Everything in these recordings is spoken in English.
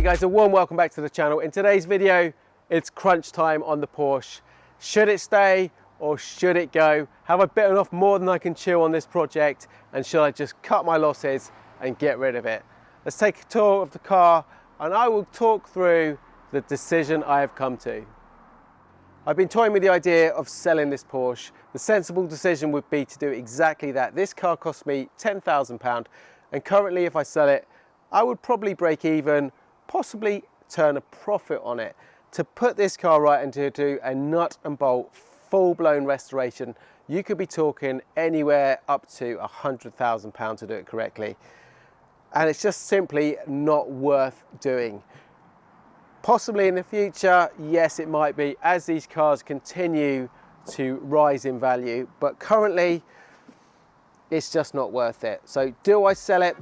guys, a warm welcome back to the channel. In today's video, it's crunch time on the Porsche. Should it stay or should it go? Have I bitten off more than I can chew on this project, and should I just cut my losses and get rid of it? Let's take a tour of the car and I will talk through the decision I have come to. I've been toying with the idea of selling this Porsche. The sensible decision would be to do exactly that. This car cost me £10,000, and currently if I sell it, I would probably break even, possibly turn a profit on it. To put this car right and to do a nut and bolt full-blown restoration, you could be talking anywhere up to £100,000 to do it correctly. And it's just simply not worth doing. Possibly in the future, yes, it might be, as these cars continue to rise in value, but currently it's just not worth it. So do I sell it?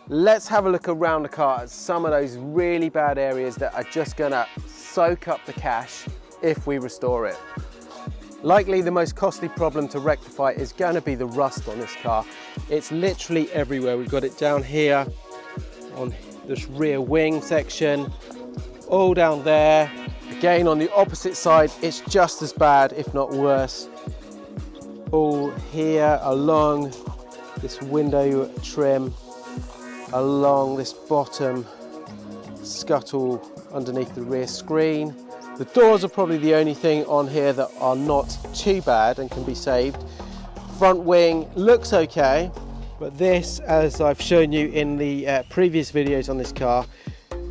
Let's have a look around the car at some of those really bad areas that are just gonna soak up the cash if we restore it. Likely the most costly problem to rectify is gonna be the rust on this car. It's literally everywhere. We've got it down here on this rear wing section, all down there. Again, on the opposite side, it's just as bad, if not worse. All here along this window trim, along this bottom scuttle underneath the rear screen. The doors are probably the only thing on here that are not too bad and can be saved. Front wing looks okay, but this, as I've shown you in the previous videos on this car,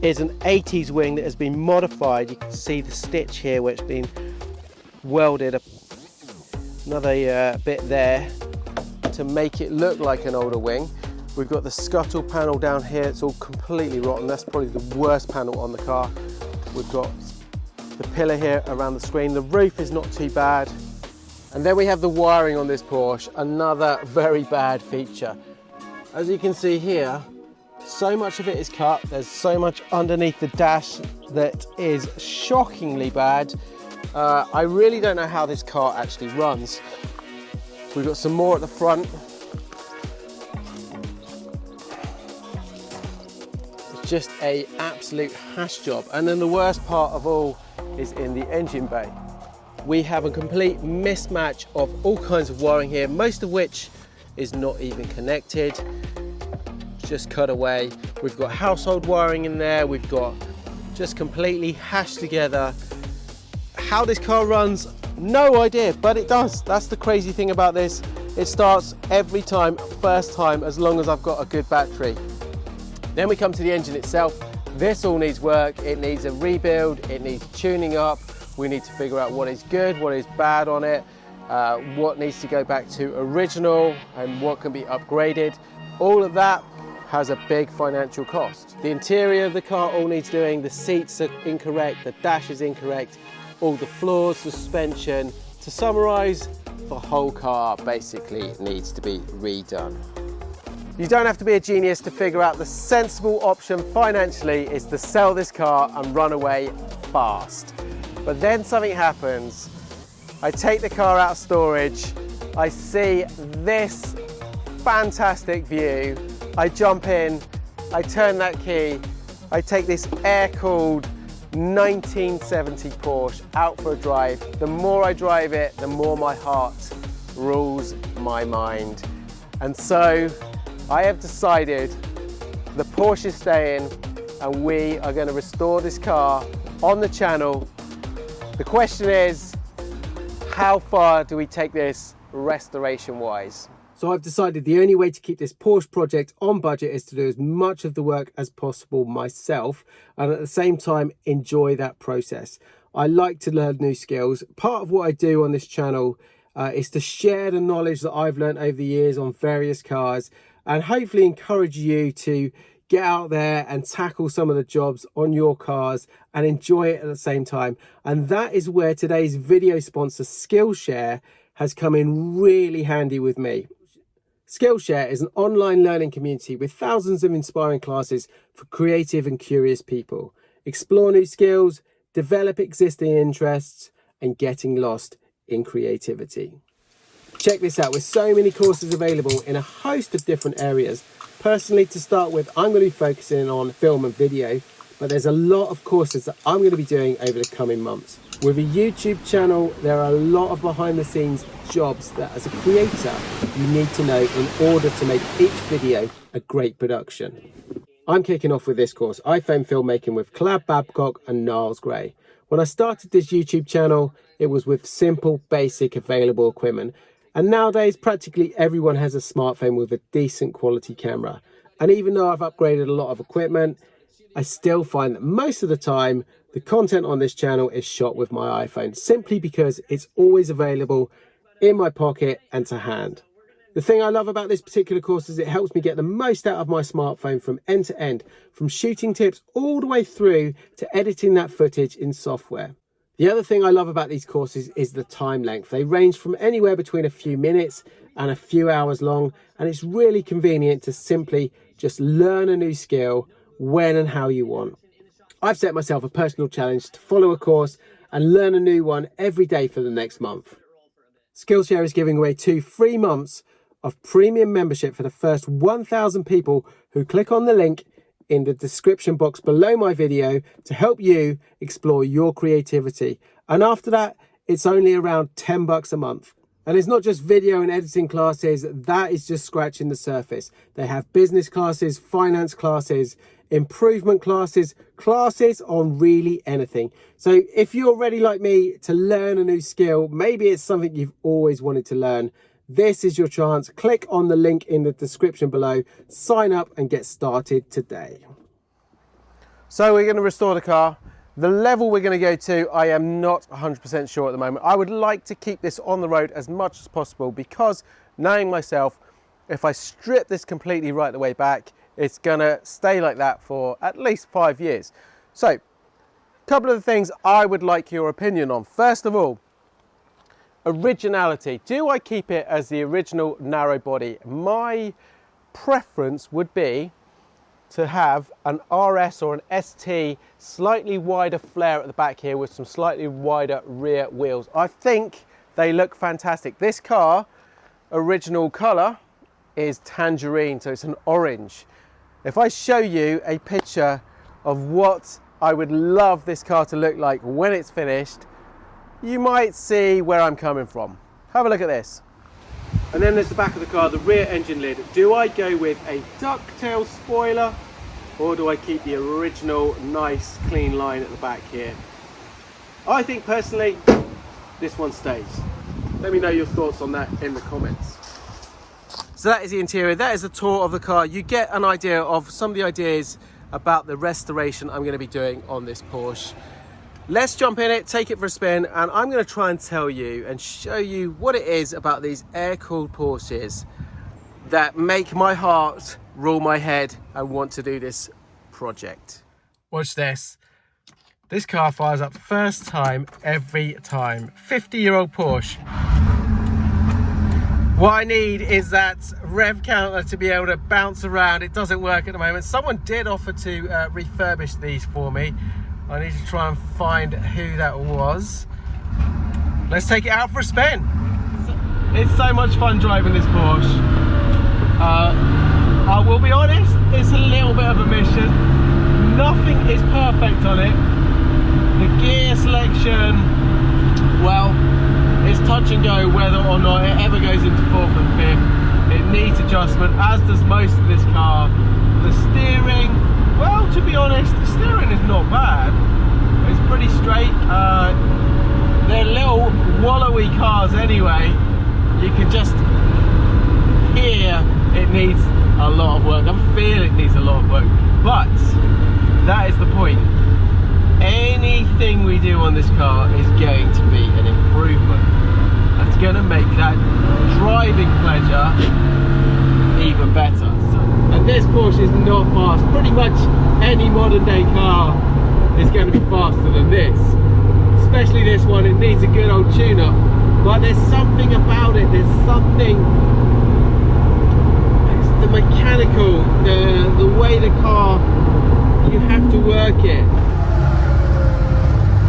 is an 80s wing that has been modified. You can see the stitch here where it's been welded another bit there to make it look like an older wing. We've got the scuttle panel down here, it's all completely rotten. That's probably the worst panel on the car. We've got the pillar here around the screen. The roof is not too bad. And then we have the wiring on this Porsche, another very bad feature. As you can see here, so much of it is cut. There's so much underneath the dash that is shockingly bad. I really don't know how this car actually runs. We've got some more at the front. Just a absolute hash job. And then the worst part of all is in the engine bay. We have a complete mismatch of all kinds of wiring here, most of which is not even connected, just cut away. We've got household wiring in there. We've got just completely hashed together. How this car runs, no idea, but it does. That's the crazy thing about this. It starts every time, first time, as long as I've got a good battery. Then we come to the engine itself. This all needs work. It needs a rebuild. It needs tuning up. We need to figure out what is good, what is bad on it, what needs to go back to original and what can be upgraded. All of that has a big financial cost. The interior of the car all needs doing. The seats are incorrect. The dash is incorrect. All the floors, suspension. To summarize, the whole car basically needs to be redone. You don't have to be a genius to figure out the sensible option financially is to sell this car and run away fast. But then something happens. I take the car out of storage. I see this fantastic view. I jump in, I turn that key. I take this air-cooled 1970 Porsche out for a drive. The more I drive it, the more my heart rules my mind. And so I have decided the Porsche is staying and we are going to restore this car on the channel. The question is, how far do we take this restoration wise? So I've decided the only way to keep this Porsche project on budget is to do as much of the work as possible myself and at the same time enjoy that process. I like to learn new skills. Part of what I do on this channel is to share the knowledge that I've learned over the years on various cars and hopefully encourage you to get out there and tackle some of the jobs on your cars and enjoy it at the same time. And that is where today's video sponsor Skillshare has come in really handy with me. Skillshare is an online learning community with thousands of inspiring classes for creative and curious people. Explore new skills, develop existing interests, and getting lost in creativity. Check this out, with so many courses available in a host of different areas. Personally, to start with, I'm going to be focusing on film and video, but there's a lot of courses that I'm going to be doing over the coming months. With a YouTube channel, there are a lot of behind the scenes jobs that as a creator, you need to know in order to make each video a great production. I'm kicking off with this course, iPhone filmmaking with Collab Babcock and Niles Gray. When I started this YouTube channel, it was with simple, basic, available equipment. And nowadays, practically everyone has a smartphone with a decent quality camera. And even though I've upgraded a lot of equipment, I still find that most of the time, the content on this channel is shot with my iPhone, simply because it's always available in my pocket and to hand. The thing I love about this particular course is it helps me get the most out of my smartphone from end to end, from shooting tips all the way through to editing that footage in software. The other thing I love about these courses is the time length. They range from anywhere between a few minutes and a few hours long, and it's really convenient to simply just learn a new skill when and how you want. I've set myself a personal challenge to follow a course and learn a new one every day for the next month. Skillshare is giving away 2 free months of premium membership for the first 1,000 people who click on the link in the description box below my video to help you explore your creativity. And after that, it's only around $10 a month. And it's not just video and editing classes, that is just scratching the surface. They have business classes, finance classes, improvement classes, classes on really anything. So if you're ready like me to learn a new skill, maybe it's something you've always wanted to learn, this is your chance. Click on the link in the description below, sign up and get started today. So we're going to restore the car. The level we're going to go to, I am not 100% sure at the moment. I would like to keep this on the road as much as possible because, knowing myself, if I strip this completely right the way back, it's going to stay like that for at least 5 years. So, a couple of the things I would like your opinion on. First of all, originality. Do I keep it as the original narrow body? My preference would be to have an RS or an ST slightly wider flare at the back here with some slightly wider rear wheels. I think they look fantastic. This car, original color is tangerine, so it's an orange. If I show you a picture of what I would love this car to look like when it's finished, you might see where I'm coming from. Have a look at this. And then there's the back of the car, the rear engine lid. Do I go with a ducktail spoiler or do I keep the original nice clean line at the back here? I think personally this one stays. Let me know your thoughts on that in the comments. So that is the interior, that is the tour of the car. You get an idea of some of the ideas about the restoration I'm going to be doing on this Porsche. Let's jump in it, take it for a spin, and I'm going to try and tell you and show you what it is about these air-cooled Porsches that make my heart rule my head and want to do this project. Watch this. This car fires up first time every time. 50-year-old Porsche. What I need is that rev counter to be able to bounce around. It doesn't work at the moment. Someone did offer to refurbish these for me. I need to try and find who that was. Let's take it out for a spin. It's so much fun driving this Porsche. I will be honest, it's a little bit of a mission. Nothing is perfect on it. The gear selection, well, it's touch and go whether or not it ever goes into 4th and 5th. It needs adjustment, as does most of this car. The steering, well, to be honest, the steering is not bad. It's pretty straight. They're little wallowy cars anyway. You can just hear it needs a lot of work. I feel it needs a lot of work, but that is the point. Anything we do on this car is going to be an improvement. That's going to make that driving pleasure even better. And this Porsche is not fast. Pretty much any modern day car is going to be faster than this. Especially this one, it needs a good old tune-up. But there's something about it, there's something, it's the mechanical, the way the car, you have to work it.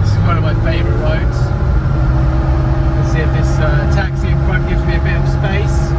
This is one of my favourite roads. Let's see if this taxi in front gives me a bit of space.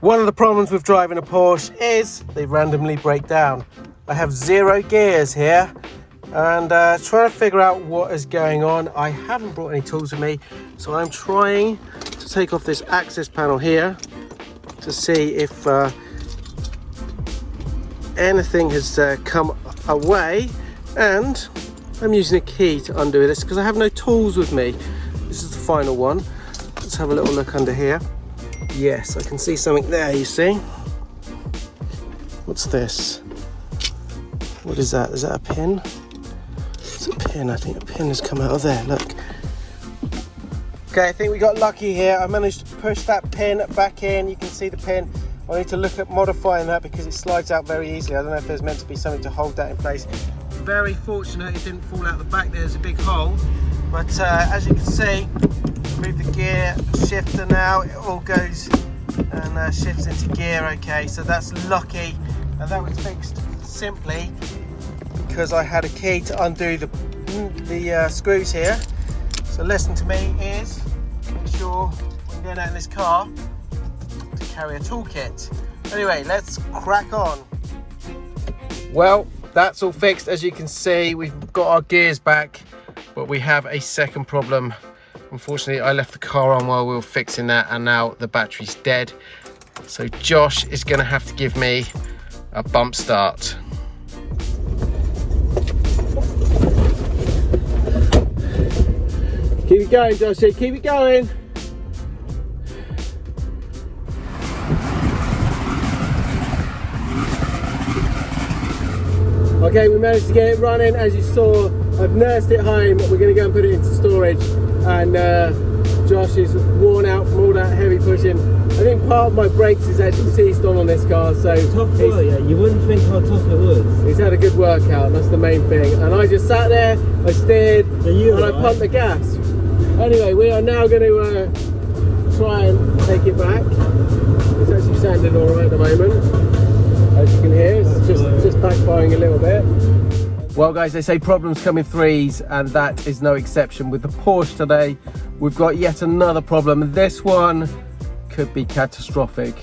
One of the problems with driving a Porsche is they randomly break down. I have 0 gears here and trying to figure out what is going on. I haven't brought any tools with me, so I'm trying to take off this access panel here to see if anything has come away, and I'm using a key to undo this because I have no tools with me. This is the final one. Let's have a little look under here. Yes, I can see something there, you see. What's this? What is that? Is that a pin? It's a pin. I think a pin has come out of there, look. Okay, I think we got lucky here. I managed to push that pin back in. You can see the pin. I need to look at modifying that because it slides out very easily. I don't know if there's meant to be something to hold that in place. Very fortunate it didn't fall out the back. There's a big hole. But as you can see, move the gear shifter now, it all goes and shifts into gear. Okay, so that's lucky, and that was fixed simply because I had a key to undo the screws here. So lesson to me is make sure when going out in this car to carry a toolkit. Anyway, let's crack on. Well, that's all fixed. As you can see, we've got our gears back, but we have a second problem. Unfortunately, I left the car on while we were fixing that, and now the battery's dead. So Josh is going to have to give me a bump start. Keep it going, Joshy, keep it going. Okay, we managed to get it running. As you saw, I've nursed it home. We're going to go and put it into storage, and Josh is worn out from all that heavy pushing. I think part of my brakes is actually seized on this car, so tough work, yeah. You wouldn't think how tough it was. He's had a good workout, that's the main thing. And I just sat there, I steered, and I pumped the gas. Anyway, we are now going to try and take it back. It's actually sounding all right at the moment. As you can hear, it's just backfiring a little bit. Well guys, they say problems come in threes, and that is no exception. With the Porsche today, we've got yet another problem. This one could be catastrophic.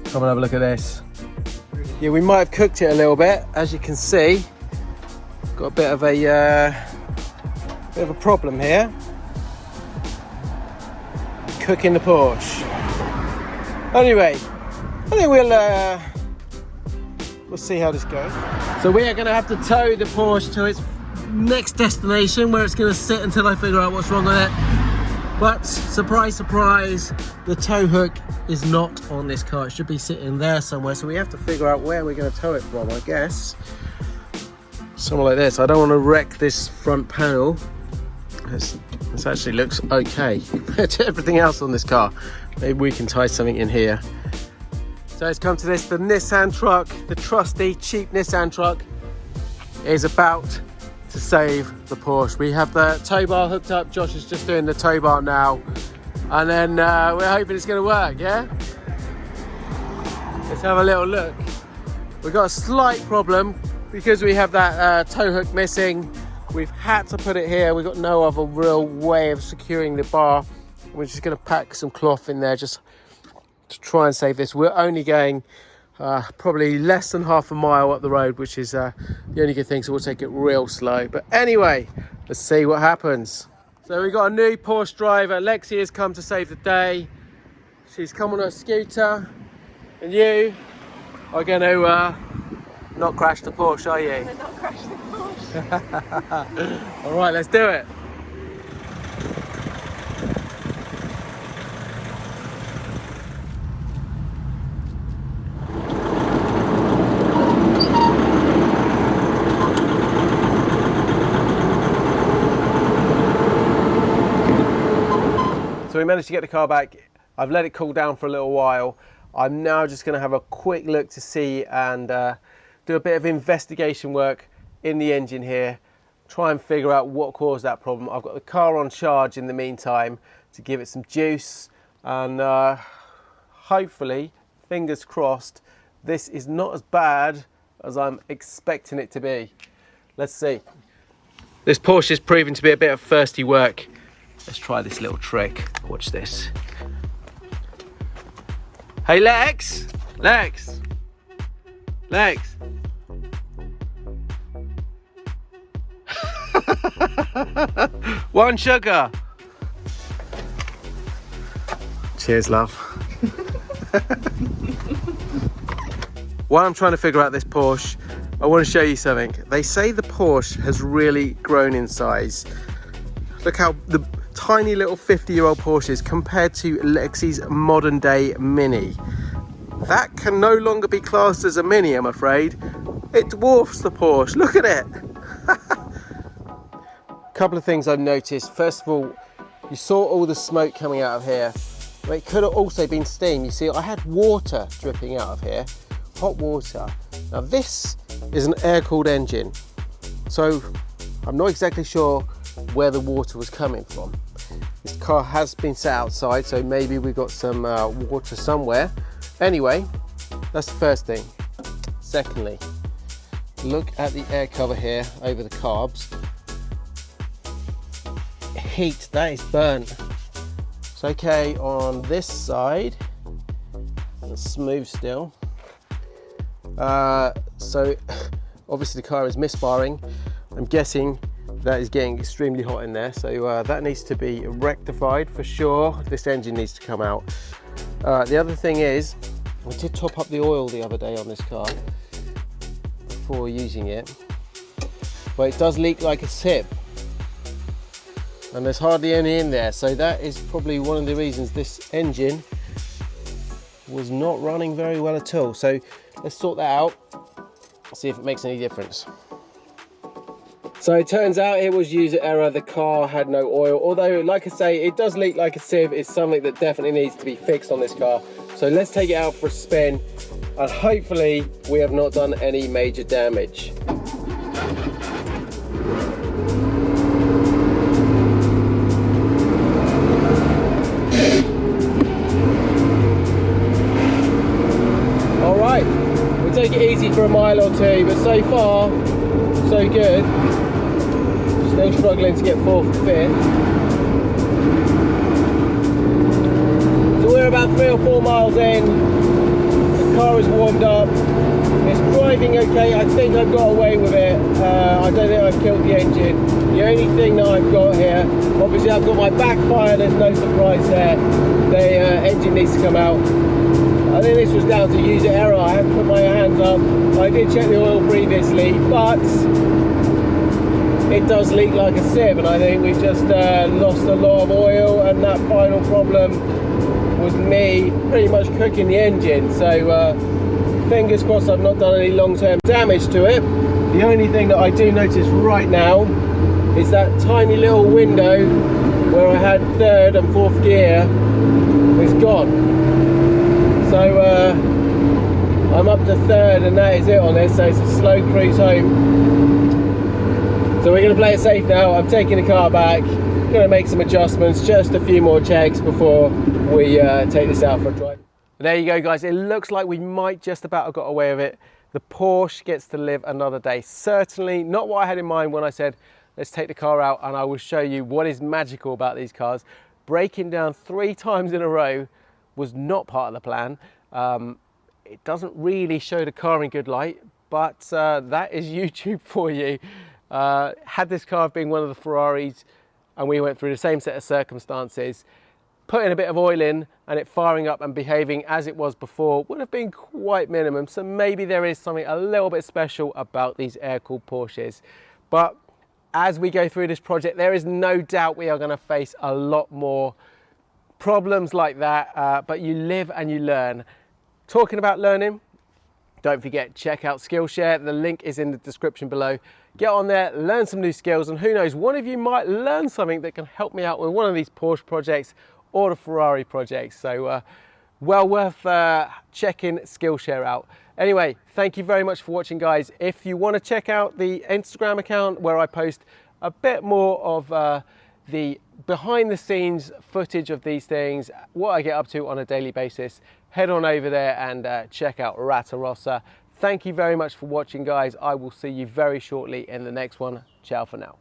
Come and have a look at this. Yeah, we might have cooked it a little bit. As you can see, got a bit of a problem here. Cooking the Porsche. Anyway, I think we'll see how this goes. So we are going to have to tow the Porsche to its next destination, where it's going to sit until I figure out what's wrong with it. But surprise, surprise, the tow hook is not on this car. It should be sitting there somewhere. So we have to figure out where we're going to tow it from, I guess. Somewhere like this. I don't want to wreck this front panel. This actually looks okay compared to everything else on this car. Maybe we can tie something in here. So it's come to this, the Nissan truck, the trusty cheap Nissan truck is about to save the Porsche. We have the tow bar hooked up. Josh is just doing the tow bar now. And then we're hoping it's gonna work, yeah? Let's have a little look. We've got a slight problem because we have that tow hook missing. We've had to put it here. We've got no other real way of securing the bar. We're just gonna pack some cloth in there just to try and save this. We're only going probably less than half a mile up the road, which is the only good thing, so we'll take it real slow. But anyway, let's see what happens. So we've got a new Porsche driver. Lexi has come to save the day. She's come on a scooter, and you are going to not crash the Porsche, are you? I'm gonna not crash the Porsche. All right, let's do it. So we managed to get the car back. I've let it cool down for a little while. I'm now just going to have a quick look to see and do a bit of investigation work in the engine here. Try and figure out what caused that problem. I've got the car on charge in the meantime to give it some juice, and hopefully, fingers crossed, this is not as bad as I'm expecting it to be. Let's see. This Porsche is proving to be a bit of thirsty work. Let's try this little trick. Watch this. Hey Lex! Lex! Lex! One sugar! Cheers, love. While I'm trying to figure out this Porsche, I want to show you something. They say the Porsche has really grown in size. Look how the tiny little 50-year-old Porsches compared to Lexi's modern day Mini. That can no longer be classed as a Mini, I'm afraid. It dwarfs the Porsche. Look at it. Couple of things I've noticed. First of all, you saw all the smoke coming out of here. It could have also been steam. You see, I had water dripping out of here, hot water. Now this is an air-cooled engine, so I'm not exactly sure where the water was coming from. This car has been sat outside, so maybe we got some water somewhere. Anyway, that's the first thing. Secondly, look at the air cover here over the carbs. Heat, that is burnt. It's okay on this side, it's smooth still. So obviously the car is misfiring. I'm guessing that is getting extremely hot in there, so that needs to be rectified for sure. This engine needs to come out. The other thing is, I did top up the oil the other day on this car before using it, but it does leak like a sieve. And there's hardly any in there, so that is probably one of the reasons this engine was not running very well at all. So let's sort that out, see if it makes any difference. So it turns out it was user error, the car had no oil, although like I say, it does leak like a sieve. It's something that definitely needs to be fixed on this car. So let's take it out for a spin, and hopefully we have not done any major damage. Take it easy for a mile or two, but so far so good. Still struggling to get fourth and fifth. So we're about 3 or 4 miles in. The car is warmed up. It's driving okay. I think I've got away with it. I don't think I've killed the engine. The only thing that I've got here, obviously I've got my backfire, there's no surprise there. The engine needs to come out. I think this was down to user error. I haven't put my hands up. I did check the oil previously, but it does leak like a sieve, and I think we've just lost a lot of oil, and that final problem was me pretty much cooking the engine. So fingers crossed I've not done any long-term damage to it. The only thing that I do notice right now is that tiny little window where I had third and fourth gear is gone. So I'm up to third, and that is it on this, so it's a slow cruise home. So we're going to play it safe now. I'm taking the car back, going to make some adjustments, just a few more checks before we take this out for a drive. There you go guys, it looks like we might just about have got away with it. The Porsche gets to live another day. Certainly not what I had in mind when I said let's take the car out and I will show you what is magical about these cars. Breaking down 3 times in a row was not part of the plan. It doesn't really show the car in good light, but that is YouTube for you. Had this car been one of the Ferraris and we went through the same set of circumstances, putting a bit of oil in and it firing up and behaving as it was before would have been quite minimum. So maybe there is something a little bit special about these air-cooled Porsches. But as we go through this project, there is no doubt we are going to face a lot more problems like that, but you live and you learn. Talking about learning, don't forget, check out Skillshare. The link is in the description below. Get on there, learn some new skills, and who knows, one of you might learn something that can help me out with one of these Porsche projects or the Ferrari projects. So well worth checking Skillshare out. Anyway, thank you very much for watching guys. If you want to check out the Instagram account where I post a bit more of the behind the scenes footage of these things, what I get up to on a daily basis, head on over there and check out Ratarossa. Thank you very much for watching guys. I will see you very shortly in the next one. Ciao for now.